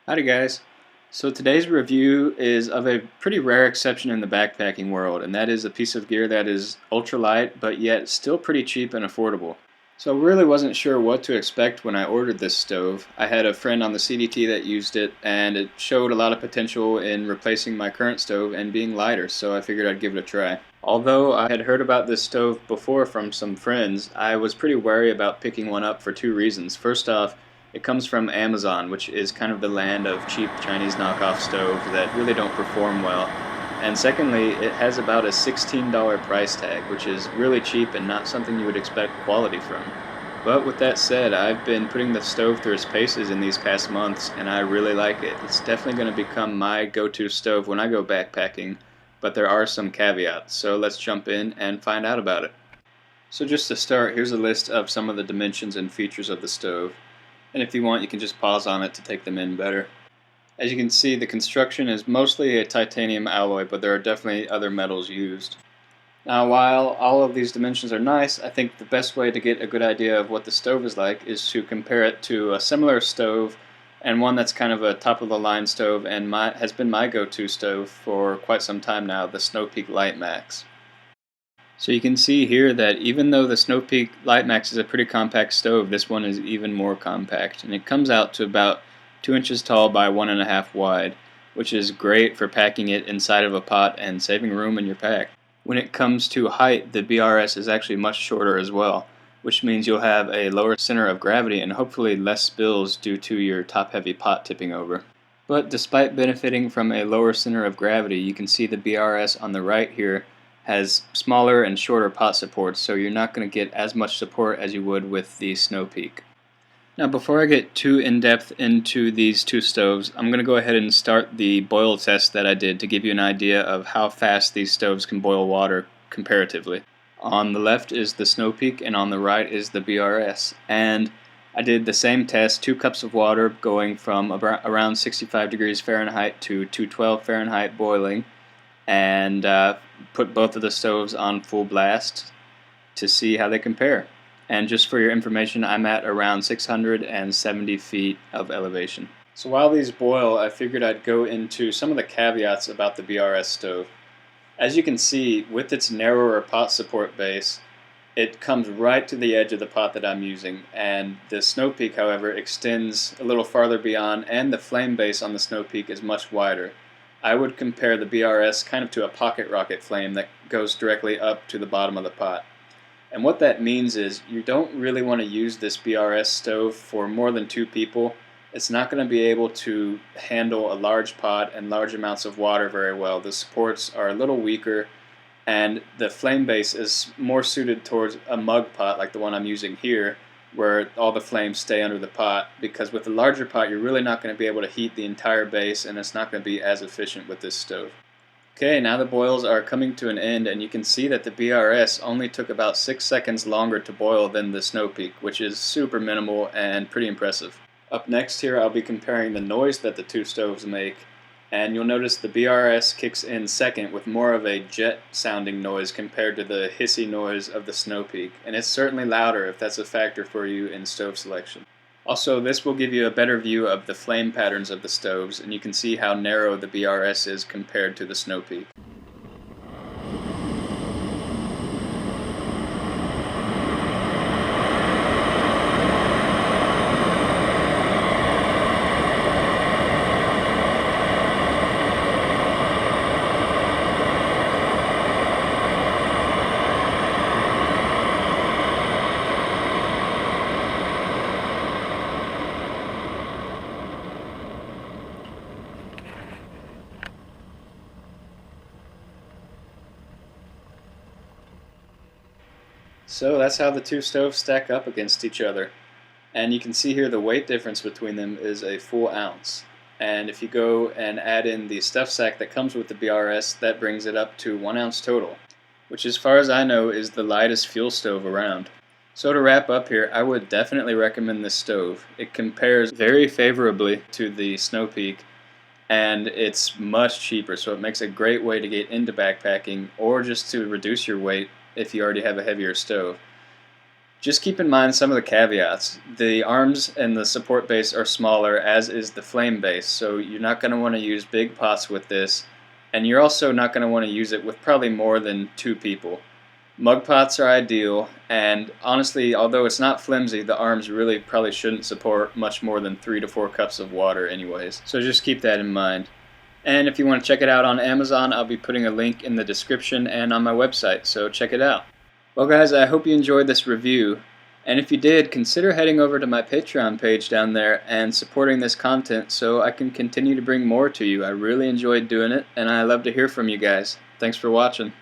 Howdy guys. So today's review is of a pretty rare exception in the backpacking world, and that is a piece of gear that is ultralight but yet still pretty cheap and affordable. So I really wasn't sure what to expect when I ordered this stove. I had a friend on the CDT that used it, and it showed a lot of potential in replacing my current stove and being lighter, so I figured I'd give it a try. Although I had heard about this stove before from some friends, I was pretty wary about picking one up for two reasons. First off, it comes from Amazon, which is kind of the land of cheap Chinese knockoff stoves that really don't perform well. And secondly, it has about a $16 price tag, which is really cheap and not something you would expect quality from. But with that said, I've been putting the stove through its paces in these past months, and I really like it. It's definitely going to become my go-to stove when I go backpacking, but there are some caveats, so let's jump in and find out about it. So just to start, here's a list of some of the dimensions and features of the stove. And if you want, you can just pause on it to take them in better. As you can see, the construction is mostly a titanium alloy, but there are definitely other metals used. Now, while all of these dimensions are nice, I think the best way to get a good idea of what the stove is like is to compare it to a similar stove, and one that's kind of a top-of-the-line stove and has been my go-to stove for quite some time now, the Snow-Peak LightMax. So you can see here that even though the Snow-Peak LightMax is a pretty compact stove, this one is even more compact, and it comes out to about 2 inches tall by 1.5 wide, which is great for packing it inside of a pot and saving room in your pack. When it comes to height, the BRS is actually much shorter as well, which means you'll have a lower center of gravity and hopefully less spills due to your top-heavy pot tipping over. But despite benefiting from a lower center of gravity, you can see the BRS on the right here has smaller and shorter pot supports, so you're not going to get as much support as you would with the Snow-Peak. Now, before I get too in-depth into these two stoves, I'm going to go ahead and start the boil test that I did to give you an idea of how fast these stoves can boil water comparatively. On the left is the Snow-Peak and on the right is the BRS, and I did the same test, 2 cups of water going from around 65 degrees Fahrenheit to 212 Fahrenheit boiling, and put both of the stoves on full blast to see how they compare. And just for your information, I'm at around 670 feet of elevation. So while these boil, I figured I'd go into some of the caveats about the BRS stove. As you can see, with its narrower pot support base, it comes right to the edge of the pot that I'm using, and the Snow-Peak, however, extends a little farther beyond, and the flame base on the Snow-Peak is much wider. I would compare the BRS kind of to a pocket rocket flame that goes directly up to the bottom of the pot. And what that means is you don't really want to use this BRS stove for more than 2 people. It's not going to be able to handle a large pot and large amounts of water very well. The supports are a little weaker, and the flame base is more suited towards a mug pot like the one I'm using here, where all the flames stay under the pot, because with a larger pot you're really not going to be able to heat the entire base, and it's not going to be as efficient with this stove. Okay, now the boils are coming to an end, and you can see that the BRS only took about 6 seconds longer to boil than the Snow-Peak, which is super minimal and pretty impressive. Up next here I'll be comparing the noise that the two stoves make, and you'll notice the BRS kicks in second with more of a jet sounding noise compared to the hissy noise of the Snow-Peak, and it's certainly louder if that's a factor for you in stove selection. Also, this will give you a better view of the flame patterns of the stoves, and you can see how narrow the BRS is compared to the Snow-Peak. So that's how the two stoves stack up against each other. And you can see here the weight difference between them is a full ounce. And if you go and add in the stuff sack that comes with the BRS, that brings it up to 1 ounce total, which as far as I know is the lightest fuel stove around. So to wrap up here, I would definitely recommend this stove. It compares very favorably to the Snow-Peak, and it's much cheaper, so it makes a great way to get into backpacking or just to reduce your weight if you already have a heavier stove. Just keep in mind some of the caveats. The arms and the support base are smaller, as is the flame base, so you're not going to want to use big pots with this, and you're also not going to want to use it with probably more than 2 people. Mug pots are ideal, and honestly, although it's not flimsy, the arms really probably shouldn't support much more than 3 to 4 cups of water anyways, so just keep that in mind. And if you want to check it out on Amazon, I'll be putting a link in the description and on my website, so check it out. Well guys, I hope you enjoyed this review, and if you did, consider heading over to my Patreon page down there and supporting this content so I can continue to bring more to you. I really enjoyed doing it, and I love to hear from you guys. Thanks for watching.